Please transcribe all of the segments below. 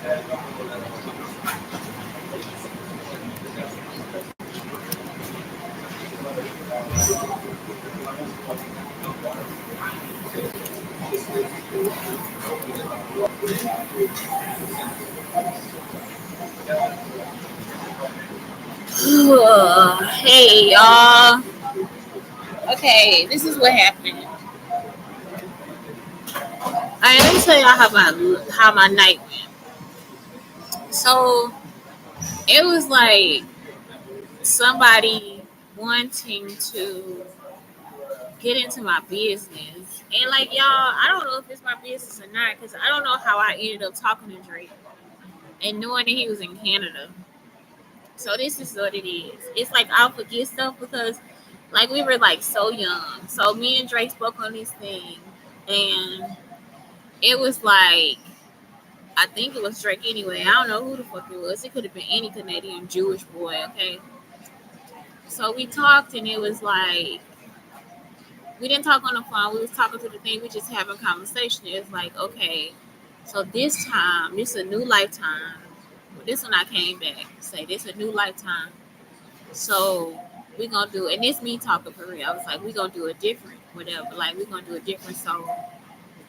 Hey y'all. Okay, this is what happened. Let me tell y'all how my night went. So it was like somebody wanting to get into my business, and like y'all, I don't know if it's my business or not because I don't know how I ended up talking to Drake and knowing that he was in Canada. So this is what it is. It's like I'll forget stuff because like we were like so young. So me and Drake spoke on this thing, and it was like I think it was Drake anyway. I don't know who the fuck it was. It could have been any Canadian Jewish boy. Okay. So we talked, and it was like we didn't talk on the phone. We was talking to the thing. We just having conversation. It was like, okay, so this time, this a new lifetime. Well, this one I came back. Say this a new lifetime. So we gonna do, and this me talking for real. I was like, we gonna do a different, whatever. Like we gonna do a different. So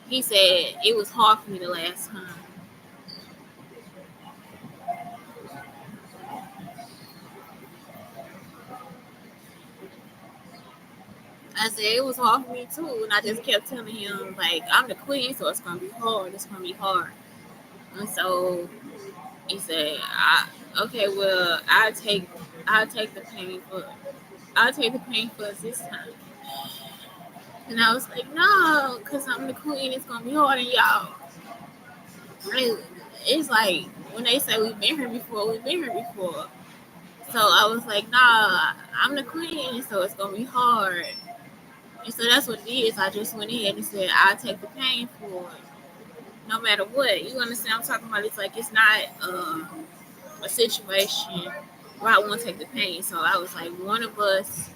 he said it was hard for me the last time. I said it was hard for me too, and I just kept telling him like I'm the queen, so it's gonna be hard. It's gonna be hard. And so he said, "Okay, well, I'll take the pain for, I'll take the pain for us this time." And I was like, "No, cause I'm the queen. It's gonna be hard on y'all." It's like when they say we've been here before, we've been here before. So I was like, "Nah, I'm the queen, so it's gonna be hard." And so that's what it is. I just went ahead and said, "I'll take the pain for it, no matter what." You understand? I'm talking about. It's like it's not a situation where I want to take the pain. So I was like, one of us.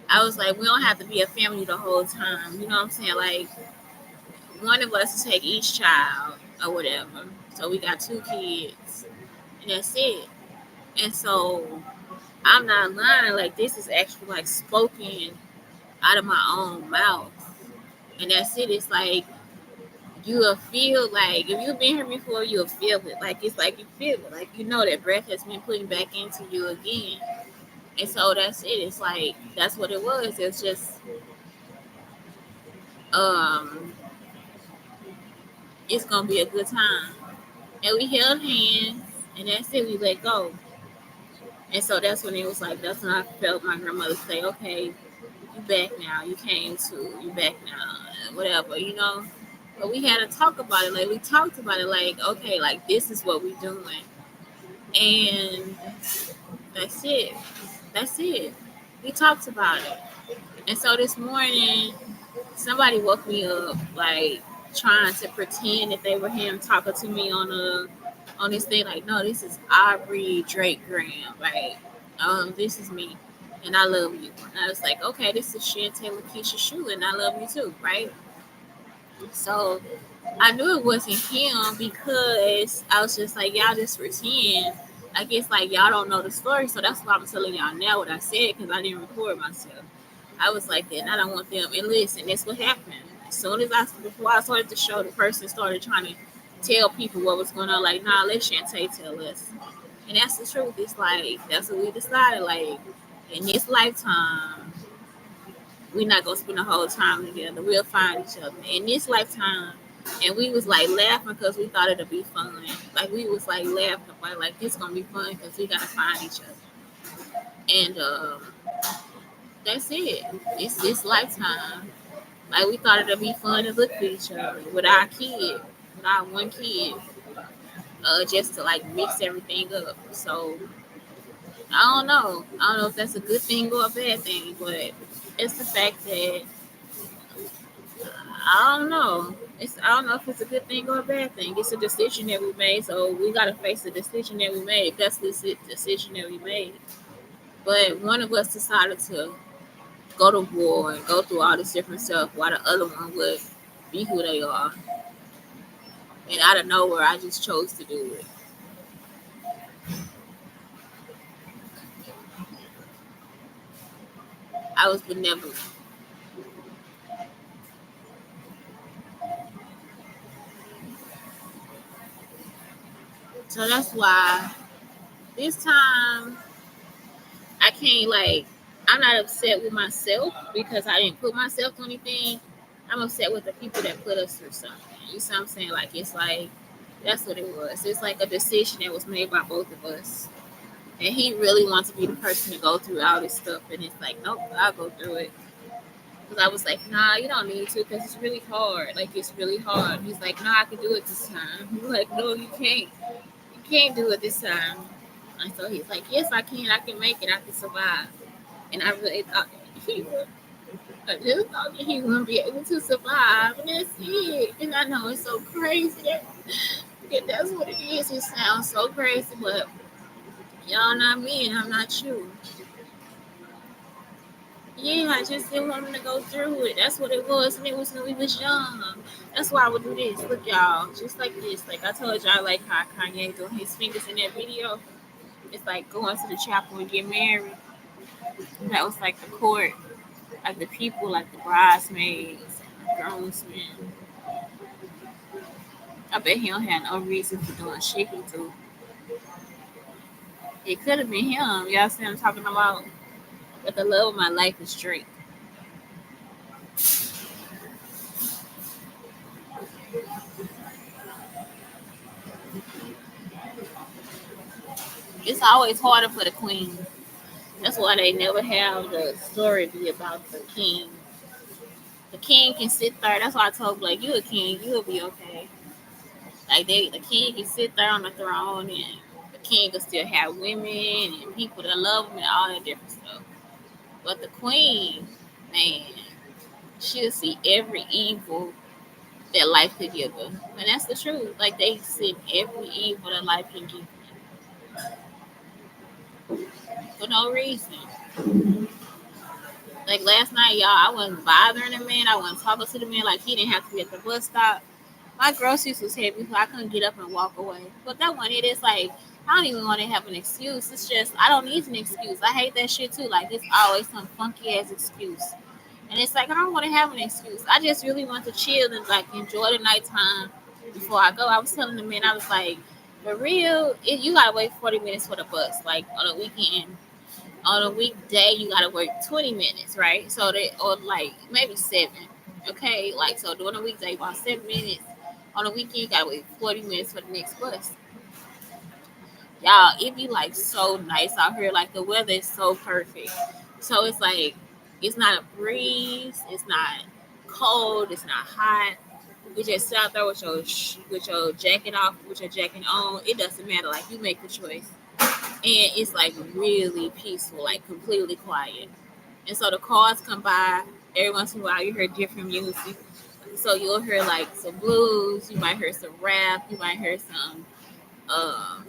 I was like, we don't have to be a family the whole time. You know what I'm saying? Like one of us to take each child or whatever. So we got two kids, and that's it. And so I'm not lying. Like this is actually like spoken out of my own mouth, and that's it. It's like you'll feel like if you've been here before, you'll feel it. Like it's like you feel it. Like you know that breath has been putting back into you again. And so that's it. It's like that's what it was. It's just um it's gonna be a good time. And we held hands and that's it, we let go. And so that's when it was like that's when I felt my grandmother say, okay, you back now, you back now, whatever, you know. But we had to talk about it. Like we talked about it like, okay, like this is what we doing. And that's it. That's it. We talked about it. And so this morning somebody woke me up like trying to pretend that they were him talking to me on this thing like no, this is Aubrey Drake Graham, right? This is me and I love you. And I was like, okay, this is shanteschuler and I love you too, right? So I knew it wasn't him because I was just like, y'all just pretend. I guess like y'all don't know the story, so that's why I'm telling y'all now what I said because I didn't record myself. I was like that, and I don't want them. And listen, that's what happened. As soon as before I started the show, the person started trying to tell people what was going on. Like, nah, let Shantae tell us. And that's the truth. It's like that's what we decided. Like, in this lifetime, we're not gonna spend the whole time together. We'll find each other in this lifetime. And we was like laughing because we thought it'd be fun. Like we was like laughing about like this gonna be fun because we gotta find each other. And that's it. It's this lifetime. Like we thought it'd be fun to look at each other with our kid, with our one kid, just to like mix everything up. So I don't know. I don't know if that's a good thing or a bad thing, but it's the fact that I don't know. I don't know if it's a good thing or a bad thing. It's a decision that we made, so we gotta face the decision that we made. That's the decision that we made. But one of us decided to go to war and go through all this different stuff, while the other one would be who they are. And out of nowhere, I just chose to do it. I was benevolent. So that's why this time I can't like I'm not upset with myself because I didn't put myself through anything. I'm upset with the people that put us through something. You see what I'm saying? Like it's like that's what it was. It's like a decision that was made by both of us. And he really wants to be the person to go through all this stuff. And it's like, nope, I'll go through it. Because I was like, nah, you don't need to because it's really hard. Like, it's really hard. He's like, nah, I can do it this time. He's like, no, you can't. You can't do it this time. And so he's like, yes, I can. I can make it. I can survive. And I really thought he would. I just thought that he wouldn't be able to survive. And that's it. And I know it's so crazy that that's what it is. It sounds so crazy, but y'all not me and I'm not you. Yeah, I just didn't want him to go through it. That's what it was, and it was when we was young. That's why I would do this. Look, y'all, just like this. Like I told y'all, like how Kanye doing his fingers in that video. It's like going to the chapel and get married. That was like the court, like the people, like the bridesmaids, groomsmen. I bet he don't have no reason for doing shit he do. It could have been him. Y'all see what I'm talking about? But the love of my life is Drake. It's always harder for the queen. That's why they never have the story be about the king. The king can sit there. That's why I told Blake, you a king, you'll be okay. Like the king can sit there on the throne, and the king will still have women and people that love him and all that different stuff. But the queen, man, she'll see every evil that life could give her, and that's the truth. Like they see every evil that life can give for no reason. Like last night, y'all, I wasn't bothering the man. I wasn't talking to the man. Like he didn't have to be at the bus stop. My groceries was heavy, so I couldn't get up and walk away. But that one, it is like I don't even want to have an excuse. It's just I don't need an excuse. I hate that shit too. Like it's always some funky ass excuse, and it's like I don't want to have an excuse. I just really want to chill and like enjoy the nighttime before I go. I was telling the man, I was like, for real, you gotta wait 40 minutes for the bus. Like on a weekend, on a weekday you gotta work 20 minutes, right? So they or like maybe 7. Okay, like so during a weekday about 7 minutes. On a weekend you gotta wait 40 minutes for the next bus. Y'all, it be like so nice out here. Like the weather is so perfect. So it's like it's not a breeze, it's not cold, it's not hot. We just sit out there with your jacket off, with your jacket on. It doesn't matter. Like you make the choice. And it's like really peaceful, like completely quiet. And so the cars come by every once in a while. You hear different music, so you'll hear like some blues, you might hear some rap, you might hear some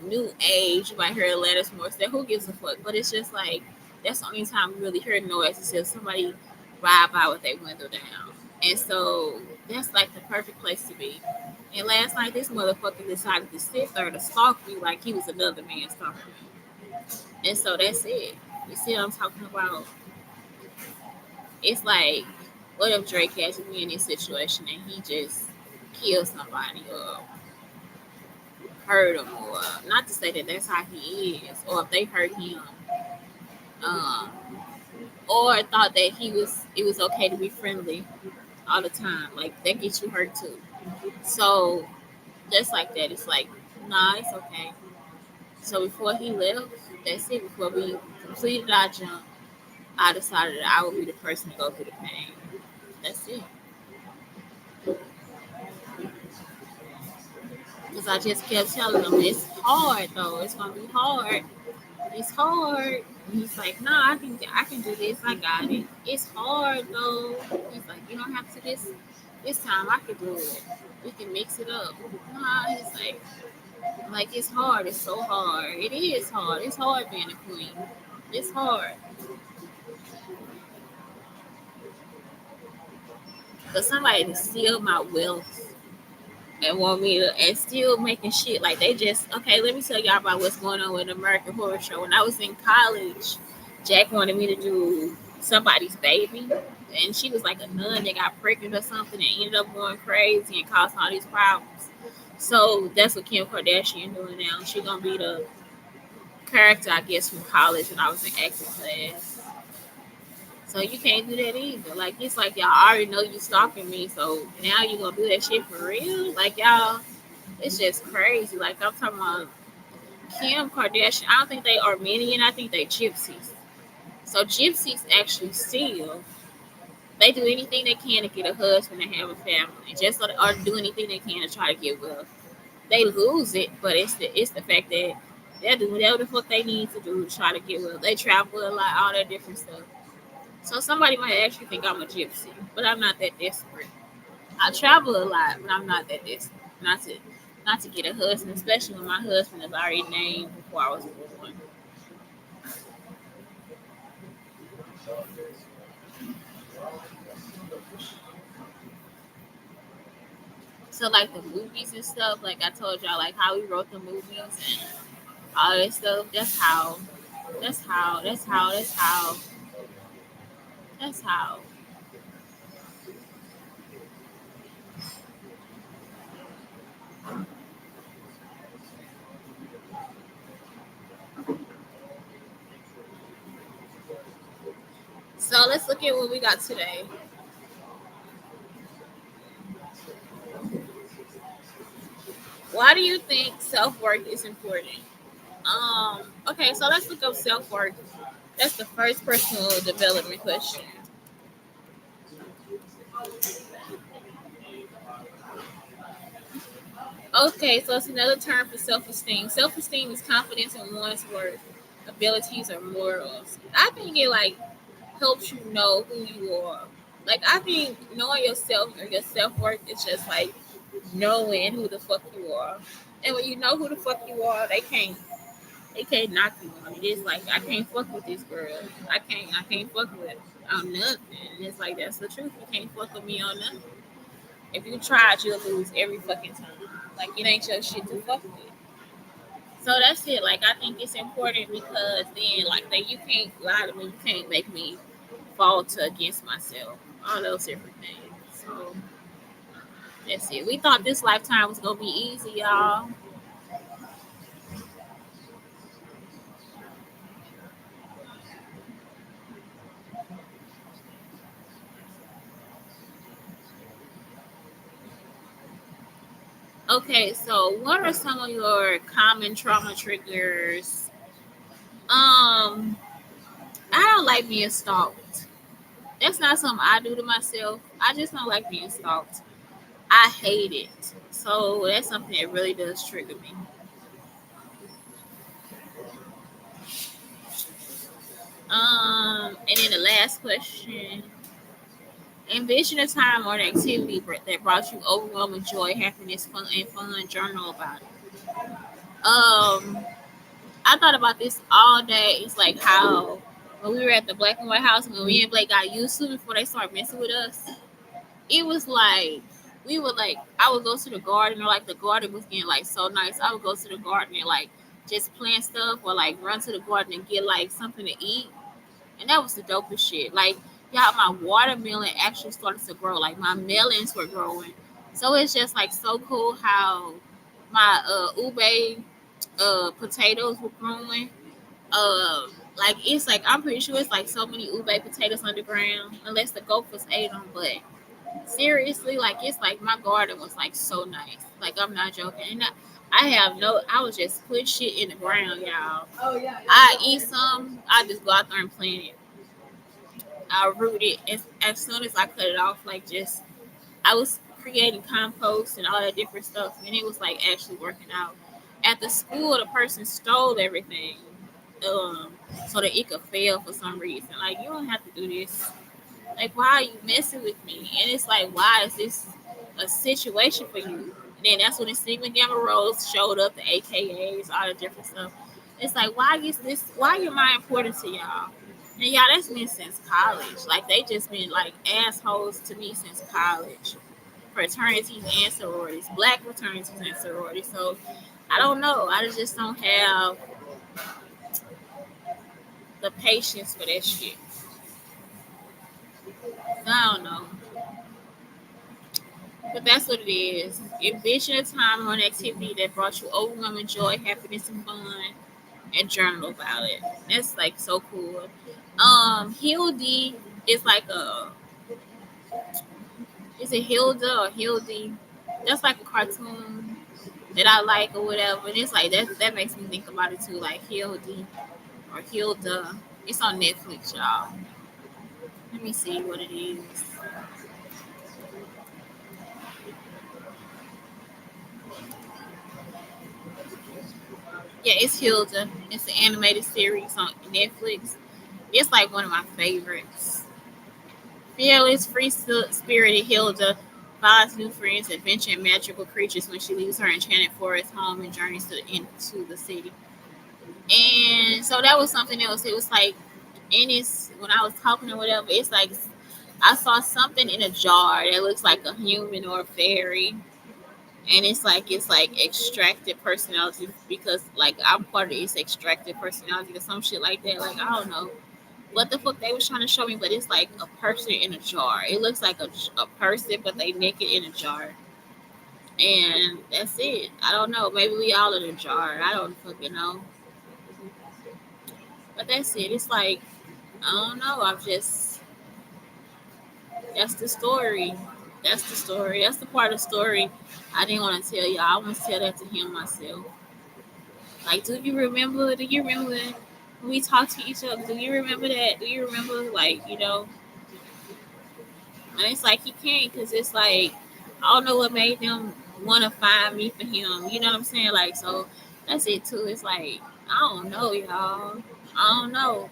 new age, you might hear Alanis Morissette. Who gives a fuck? But it's just like that's the only time we really hear noise is if somebody ride by with their window down. And so that's like the perfect place to be. And last night this motherfucker decided to sit there to stalk me like he was another man stalking me. And so that's it. You see what I'm talking about? It's like, what if Drake has me in this situation and he just kills somebody or hurt him, or not to say that that's how he is, or if they hurt him, um, or thought that it was okay to be friendly all the time. Like that gets you hurt too. So just like that, it's like, nah, it's okay. So before he left, that's it. Before we completed our jump, I decided that I would be the person to go through the pain. That's it. Because I just kept telling him it's hard though. It's gonna be hard. It's hard. And he's like, nah, I can do this. I got it. It's hard though. He's like, you don't have to this time. I can do it. We can mix it up. Nah, he's like it's hard. It's so hard. It is hard. It's hard being a queen. It's hard. For somebody to steal my wealth and want me to, and still making shit like they just, okay, let me tell y'all about what's going on with the American Horror Show. When I was in college, Jack wanted me to do somebody's baby, and she was like a nun that got pregnant or something and ended up going crazy and causing all these problems. So that's what Kim Kardashian doing now. She gonna be the character, I guess, from college when I was in acting class. So you can't do that either. Like it's like y'all already know you stalking me, so now you gonna do that shit for real? Like y'all, it's just crazy. Like I'm talking about Kim Kardashian. I don't think they Armenian. I think they Gypsies. So Gypsies actually steal. They do anything they can to get a husband and have a family, just so or do anything they can to try to get wealth. They lose it, but it's the fact that they'll do whatever the fuck they need to do to try to get wealth. They travel a lot, all that different stuff. So somebody might actually think I'm a gypsy, but I'm not that desperate. I travel a lot, but I'm not that desperate. Not to get a husband, especially when my husband is already named before I was born. So like the movies and stuff, like I told y'all, like how we wrote the movies and all that stuff. That's how. So let's look at what we got today. Why do you think self worth is important? Okay, so let's look up self worth. That's the first personal development question. Okay, so it's another term for self esteem. Self esteem is confidence in one's worth, abilities, or morals. I think it like helps you know who you are. Like I think knowing yourself or your self worth is just like knowing who the fuck you are. And when you know who the fuck you are, they can't knock you on it. It's like I can't fuck with this girl. I can't fuck with on nothing. And it's like that's the truth. You can't fuck with me on nothing. If you tried, you'll lose every fucking time. Like it ain't your shit to fuck with. So that's it. Like I think it's important because then like that you can't lie to me. You can't make me fall to against myself. All those different things. So that's it. We thought this lifetime was gonna be easy, y'all. Okay, so what are some of your common trauma triggers? I don't like being stalked. That's not something I do to myself. I just don't like being stalked. I hate it. So that's something that really does trigger me. And then the last question. Envision a time or an activity that brought you overwhelming joy, happiness, fun, and fun. Journal about it. I thought about this all day. It's like how when we were at the black and white house, when me and Blake got used to before they started messing with us, it was like we would like I would go to the garden or like the garden was getting like so nice. I would go to the garden and like just plant stuff or like run to the garden and get like something to eat. And that was the dopest shit. Like y'all, my watermelon actually started to grow. Like my melons were growing. So it's just like so cool how my ube potatoes were growing. Like it's like I'm pretty sure it's like so many ube potatoes underground, unless the gophers ate them. But seriously, like it's like my garden was like so nice. Like I'm not joking. And I have no. I was just put shit in the ground, y'all. I eat some. I just go out there and plant it. I root it as soon as I cut it off. Like just I was creating compost and all that different stuff, and it was like actually working out. At the school, the person stole everything, um, so that it could fail for some reason. Like you don't have to do this. Like why are you messing with me? And it's like why is this a situation for you? And then that's when the Sigma Gamma Rose showed up, the AKAs, all the different stuff. It's like why is this? Why am I important to y'all? And y'all, that's been since college. Like they just been like assholes to me since college. fraternities and sororities, black fraternities and sororities. So I don't know. I just don't have the patience for that shit. So I don't know. But that's what it is. Envision a time or an activity that brought you overwhelming joy, happiness, and fun, and journal about it. That's like so cool. Hildy is like a is it Hilda or Hildy? That's like a cartoon that I like or whatever. And it's like that makes me think about it too, like Hildy or Hilda. It's on Netflix, y'all. Let me see what it is. Yeah, it's Hilda. It's an animated series on Netflix. It's like one of my favorites. Fearless, free spirited Hilda finds new friends, adventure, and magical creatures when she leaves her enchanted forest home and journeys into the city. And so that was something else. It was like, in this, when I was talking or whatever, it's like I saw something in a jar that looks like a human or a fairy. And it's like extracted personality because like I'm part of its extracted personality or some shit like that. Like I don't know what the fuck they was trying to show me, but it's like a person in a jar. It looks like a person, but they naked in a jar, and that's it. I don't know. Maybe we all in a jar. I don't fucking know. But that's it. It's like I don't know. I've just that's the story. That's the story. That's the part of the story I didn't want to tell y'all. I want to tell that to him myself. Like, do you remember? Do you remember when we talked to each other? Do you remember that? Do you remember, like, And it's like he can't because it's like I don't know what made them want to find me for him. You know what I'm saying? Like, so that's it too. It's like I don't know, y'all. I don't know.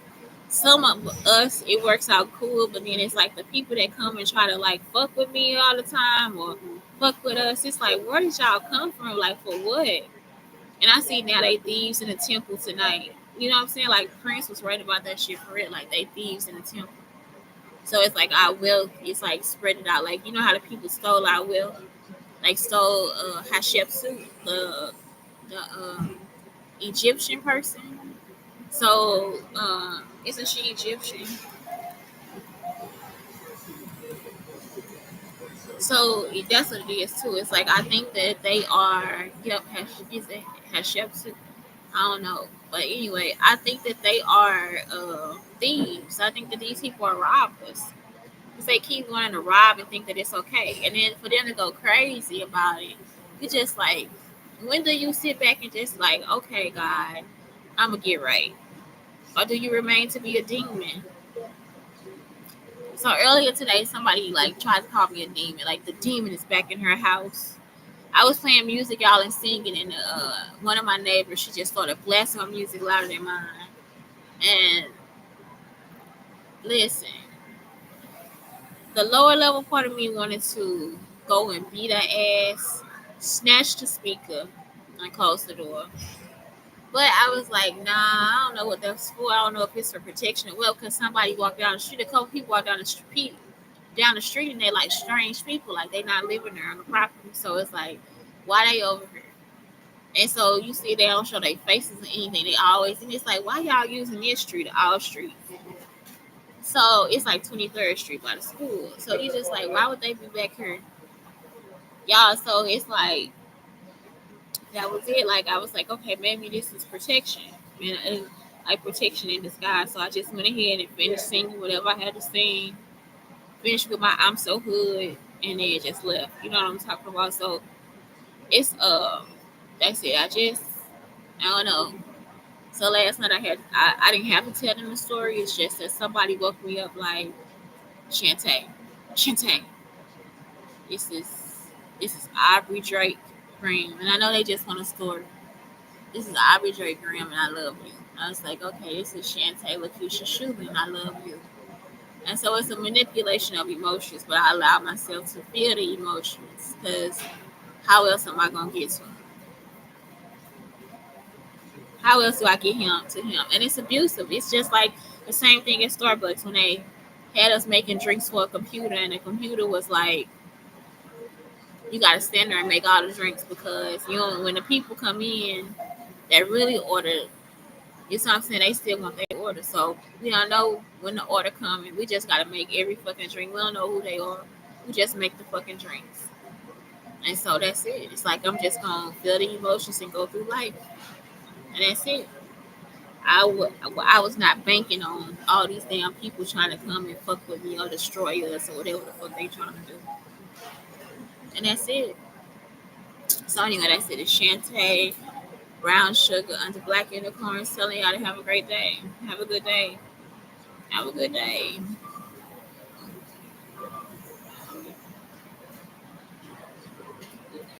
Some of us it works out cool, but then it's like the people that come and try to like fuck with me all the time or fuck with us. It's like where did y'all come from? Like for what? And I see now they thieves in the temple tonight. You know what I'm saying? Like Prince was right about that shit for real. Like they thieves in the temple. So it's like our wealth is like spread it out. Like you know how the people stole our wealth, like stole Hatshepsut, the Egyptian person. So isn't she Egyptian? So that's what it is too. It's like I think that they are. Yep, is it Hatshepsut? I don't know, but anyway, I think that they are thieves. I think that these people are robbers. Because they keep wanting to rob and think that it's okay. And then for them to go crazy about it, you just like, when do you sit back and just like, okay, God, I'm going to get right? Or do you remain to be a demon? So earlier today, somebody like tried to call me a demon. Like the demon is back in her house. I was playing music, y'all, and singing, and one of my neighbors, she just started blasting her music louder than mine. And listen, the lower level part of me wanted to go and beat her ass, snatch the speaker, and close the door. But I was like, nah, I don't know what that's for. I don't know if it's for protection or well, because somebody walked down the street. A couple people walked down the street, and they like strange people, like they not living there on the property. So it's like, why they over here? And so you see, they don't show their faces or anything. They always, and it's like, why y'all using this street, our street? So it's like 23rd Street by the school. So you just like, why would they be back here? Y'all, so it's like that was it. Like I was like, okay, maybe this is protection, and like protection in disguise. So I just went ahead and finished singing whatever I had to sing, finished with my "I'm so hood," and then just left. You know what I'm talking about? So it's that's it. I don't know. So last night I didn't have to tell them the story. It's just that somebody woke me up like Shante, Shante. This is this is Aubrey Drake cream, and I know they just want a story. This is Aubrey Drake Graham, and I love you. I was like, okay, this is Shantae Lakeisha Schuler, and I love you. And so it's a manipulation of emotions, but I allow myself to feel the emotions because how else am I gonna get to him? How else do I get him to him? And it's abusive. It's just like the same thing at Starbucks when they had us making drinks for a computer, and the computer was like You gotta stand there and make all the drinks because you know when the people come in that really order, you know what I'm saying, they still want their order. So we don't know when the order coming. We just gotta make every fucking drink. We don't know who they are. We just make the fucking drinks. And so that's it. It's like I'm just gonna feel the emotions and go through life. And that's it. I was not banking on all these damn people trying to come and fuck with me or destroy us or whatever the fuck they trying to do. And that's it. So anyway, that's it. It's Shante, brown sugar under black unicorns telling y'all to have a great day. Have a good day. Have a good day.